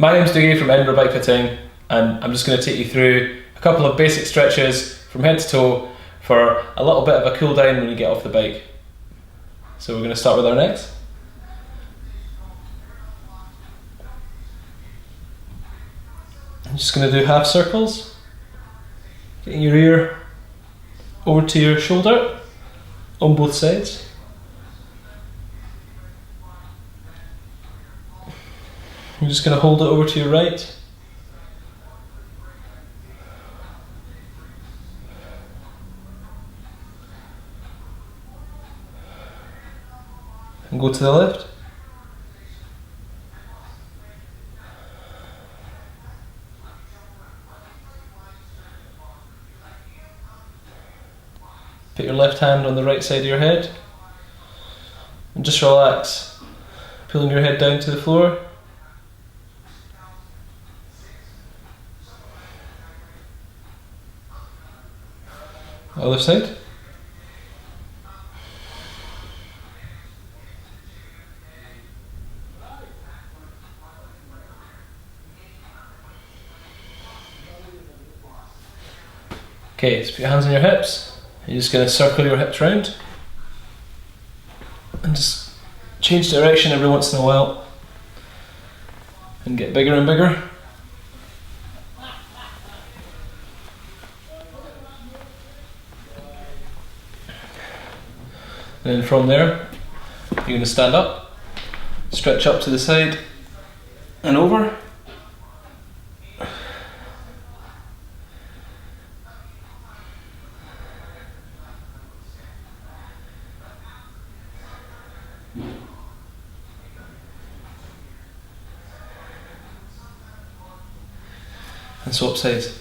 My name's Dougie from Edinburgh Bike Fitting, and I'm just going to take you through a couple of basic stretches from head to toe for a little bit of a cool down when you get off the bike. So we're going to start with our legs. I'm just going to do half circles, getting your ear over to your shoulder on both sides. I'm just going to hold it over to your right. And go to the left. Put your left hand on the right side of your head. And just relax, pulling your head down to the floor. Other side. Okay, so put your hands on your hips. You're just going to circle your hips round and just change direction every once in a while and get bigger and bigger. And then from there, you're going to stand up, stretch up to the side and over. And swap sides.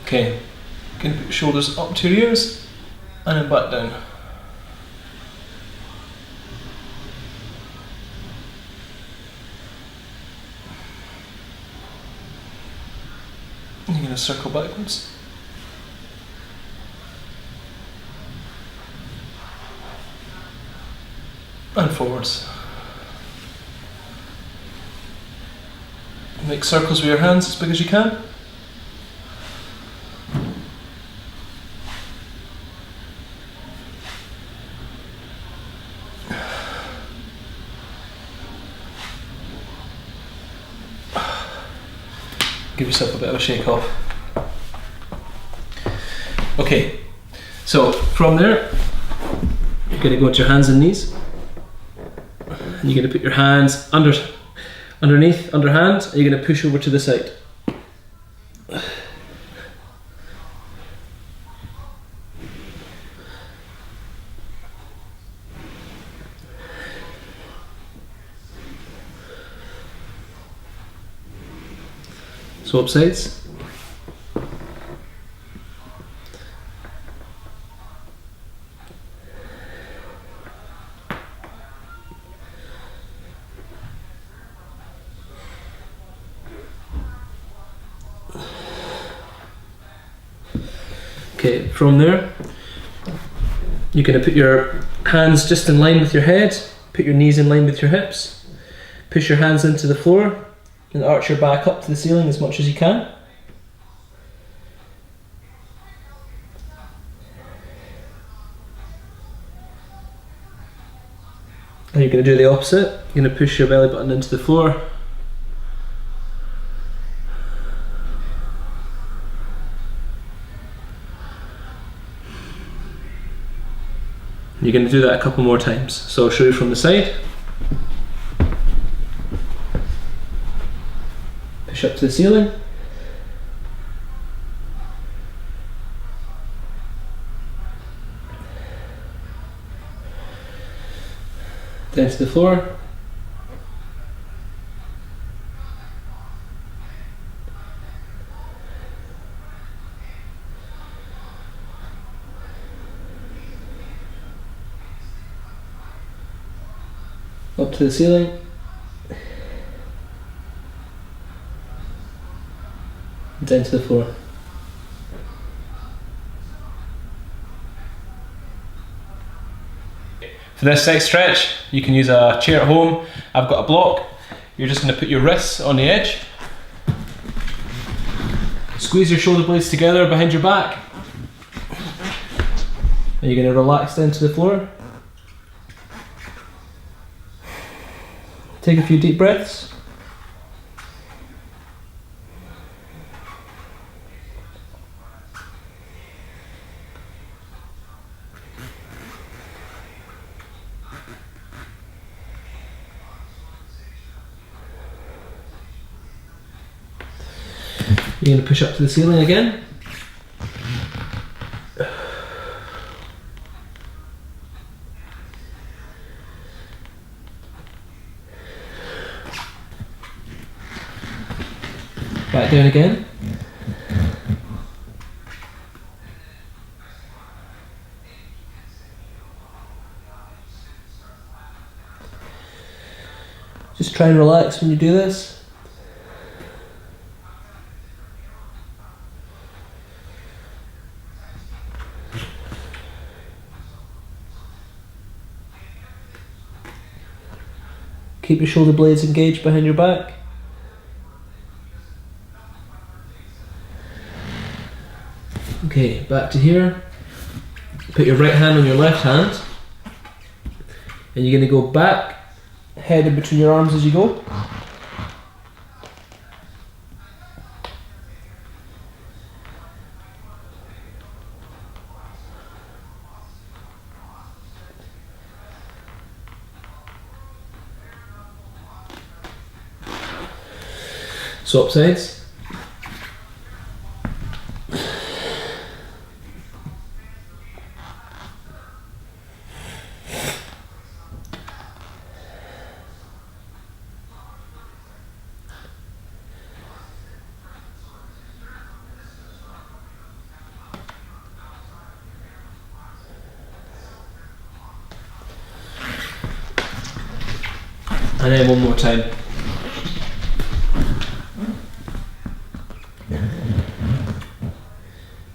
Okay, you can put your shoulders up to your ears and then back down. You're going to circle backwards. And forwards. Make circles with your hands as big as you can. Give yourself a bit of a shake off. Okay, so from there, you're going to go into your hands and knees. And you're going to put your hands underneath, underhand, and you're going to push over to the side. Swap sides. Okay, from there, you're going to put your hands just in line with your head, put your knees in line with your hips, push your hands into the floor, and arch your back up to the ceiling as much as you can. And you're going to do the opposite. You're going to push your belly button into the floor. You're going to do that a couple more times. So I'll show you from the side. Push up to the ceiling. Down to the floor. up to the ceiling. Down to the floor. For this next stretch, you can use a chair at home. I've got a block. You're just going to put your wrists on the edge. Squeeze your shoulder blades together behind your back. And you're going to relax down to the floor. Take a few deep breaths. You're going to push up to the ceiling again. Back down again. Just try and relax when you do this. Keep your shoulder blades engaged behind your back. Okay, back to here. Put your right hand on your left hand. And you're going to go back, head in between your arms as you go. Swap sides. And then one more time.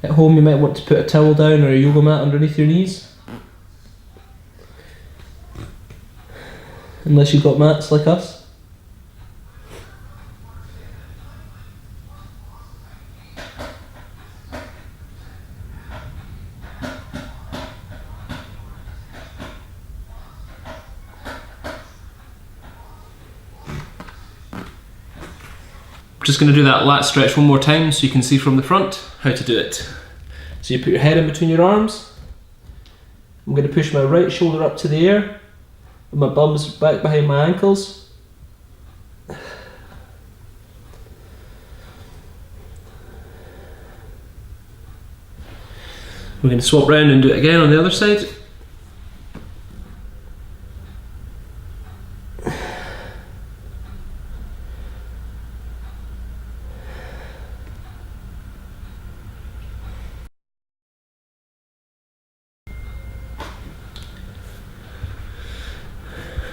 At home you might want to put a towel down or a yoga mat underneath your knees. Unless you've got mats like us. Just going to do that lat stretch one more time so you can see from the front how to do it. So you put your head in between your arms. I'm going to push my right shoulder up to the air with my bums back behind my ankles. We're going to swap round and do it again on the other side.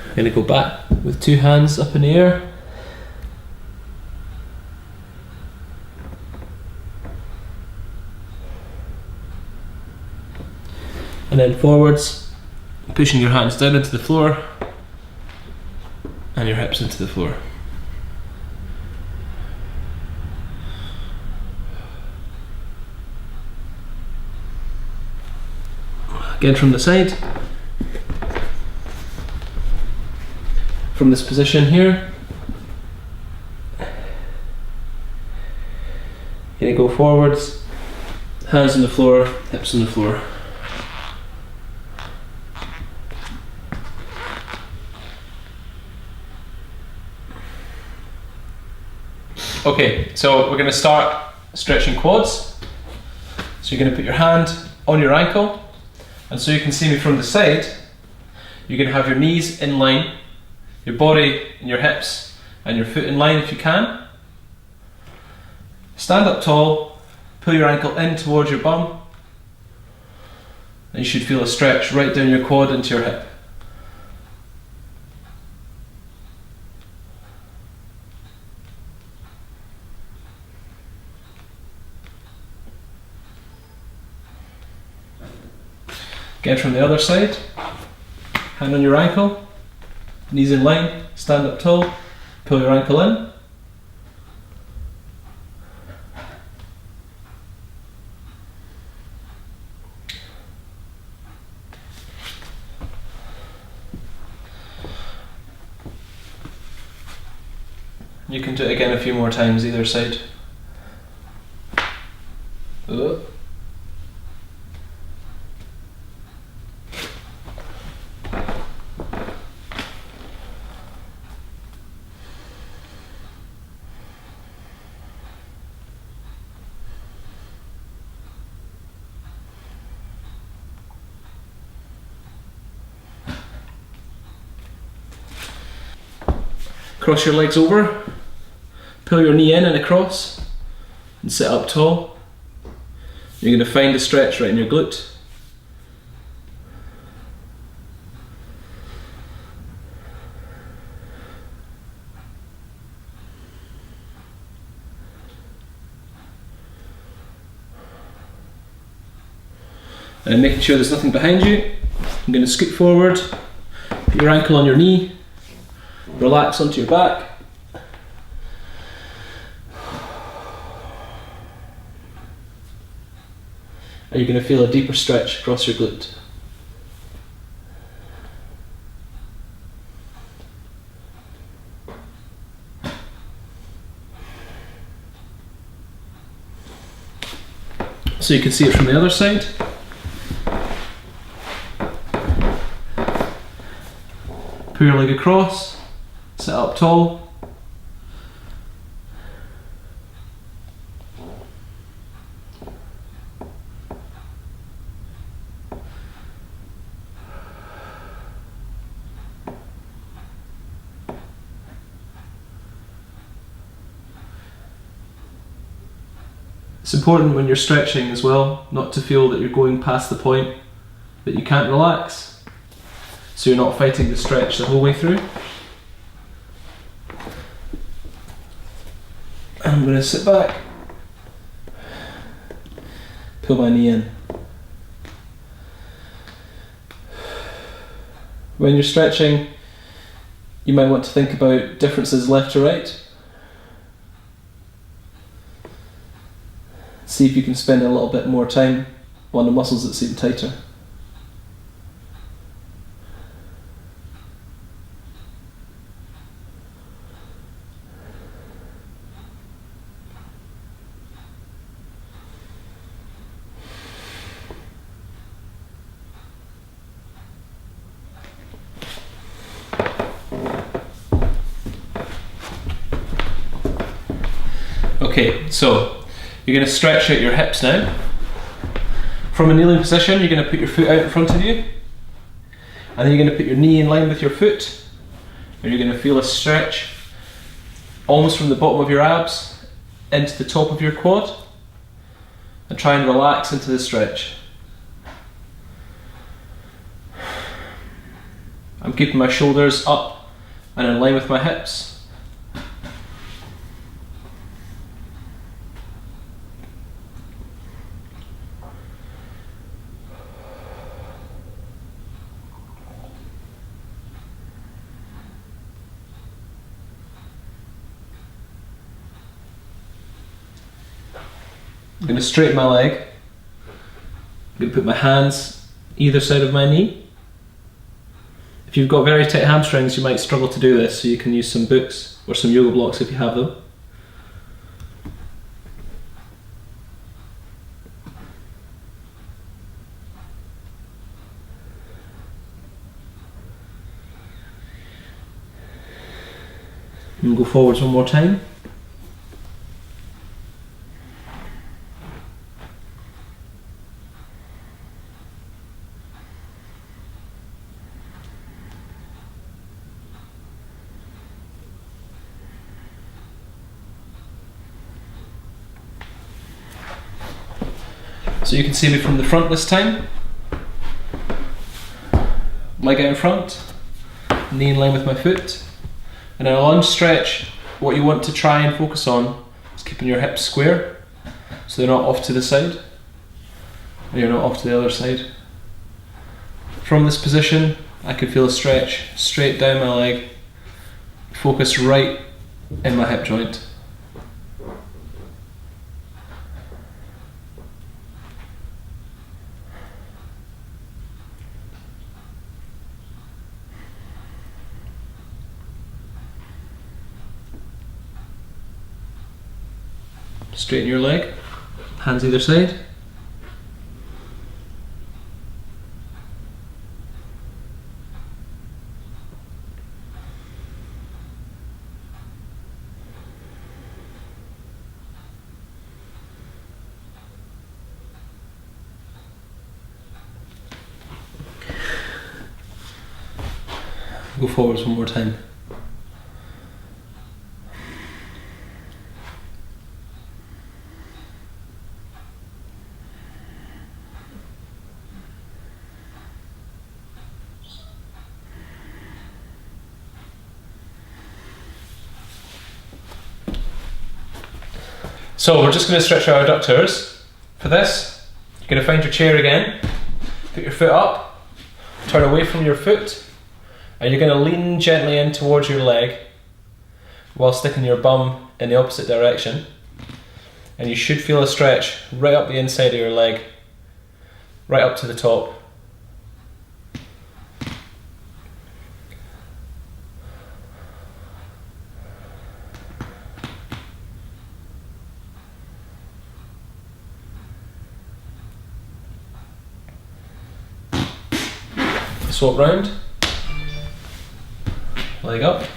I'm going to go back with two hands up in the air. And then forwards, pushing your hands down into the floor and your hips into the floor. Again from the side. From this position here, you're going to go forwards, hands on the floor, hips on the floor. Okay, so we're going to start stretching quads. So you're going to put your hand on your ankle, and so you can see me from the side, you're going to have your knees in line, your body and your hips and your foot in line if you can. Stand up tall, pull your ankle in towards your bum, and you should feel a stretch right down your quad into your hip. Again from the other side, hand on your ankle, knees in line, stand up tall, pull your ankle in. You can do it again a few more times either side. Cross your legs over, pull your knee in and across, and sit up tall. You're going to find a stretch right in your glute. And making sure there's nothing behind you, I'm going to scoot forward, put your ankle on your knee, relax onto your back. And you're going to feel a deeper stretch across your glute. So you can see it from the other side. Pull your leg across, sit up tall. It's important when you're stretching as well, not to feel that you're going past the point that you can't relax. So you're not fighting the stretch the whole way through. I'm going to sit back, pull my knee in. When you're stretching, you might want to think about differences left to right. See if you can spend a little bit more time on the muscles that seem tighter. Okay, so you're going to stretch out your hips now. From a kneeling position, you're going to put your foot out in front of you, and then you're going to put your knee in line with your foot, and you're going to feel a stretch almost from the bottom of your abs into the top of your quad, and try and relax into the stretch. I'm keeping my shoulders up and in line with my hips. I'm going to straighten my leg. I'm going to put my hands either side of my knee. If you've got very tight hamstrings, you might struggle to do this, so you can use some books or some yoga blocks if you have them. And go forwards one more time. So you can see me from the front this time. Leg out in front, knee in line with my foot. And in a lunge stretch, what you want to try and focus on is keeping your hips square, so they're not off to the side, and you're not off to the other side. From this position, I could feel a stretch straight down my leg, focus right in my hip joint. Straighten your leg, hands either side. Go forwards one more time. So we're just going to stretch our adductors. For this, you're going to find your chair again, put your foot up, turn away from your foot, and you're going to lean gently in towards your leg while sticking your bum in the opposite direction. And you should feel a stretch right up the inside of your leg, right up to the top. Swap round, leg up.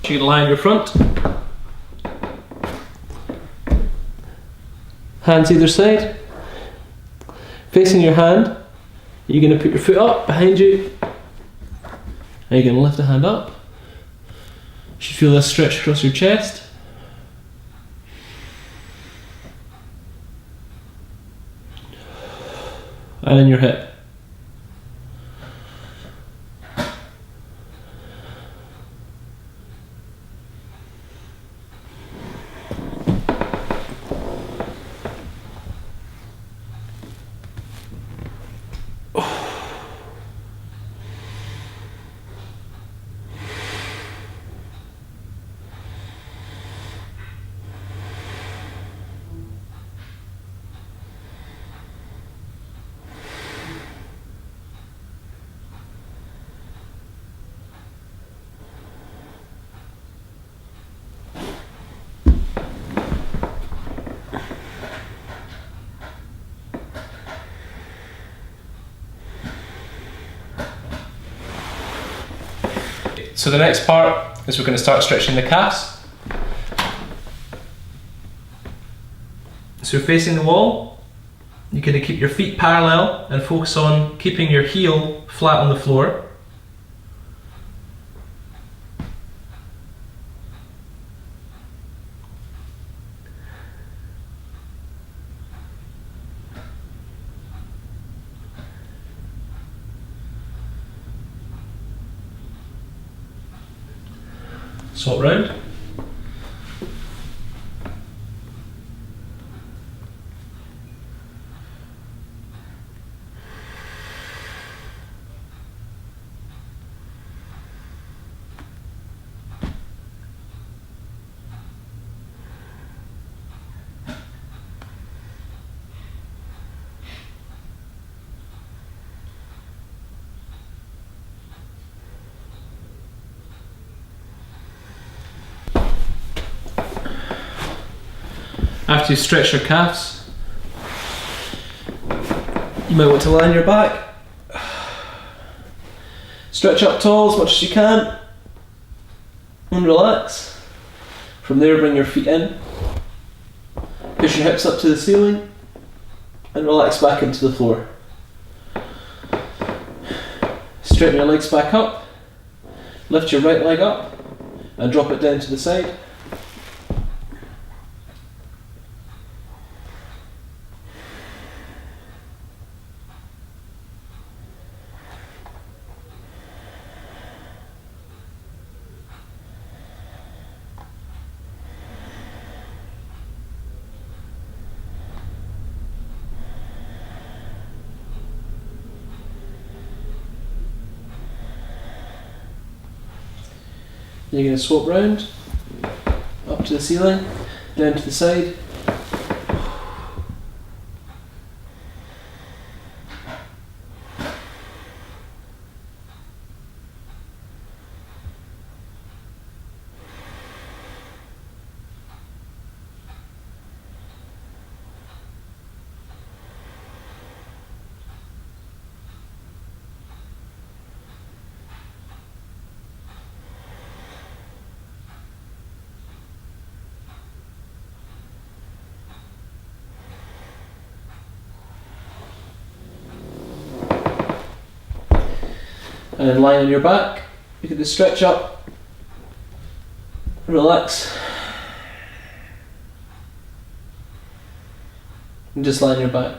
You can lie on your front, hands either side, facing your hand. You're going to put your foot up behind you, and you're going to lift the hand up. You should feel this stretch across your chest. And in your hip. So the next part is we're going to start stretching the calves. So you're facing the wall, you're going to keep your feet parallel and focus on keeping your heel flat on the floor. Swap round. After you stretch your calves, you might want to lie on your back. Stretch up tall as much as you can and relax. From there, bring your feet in, push your hips up to the ceiling and relax back into the floor. Straighten your legs back up, lift your right leg up and drop it down to the side. Then you're going to swap round, up to the ceiling, down to the side. And then lying on your back, you can just stretch up, relax, and just lie on your back.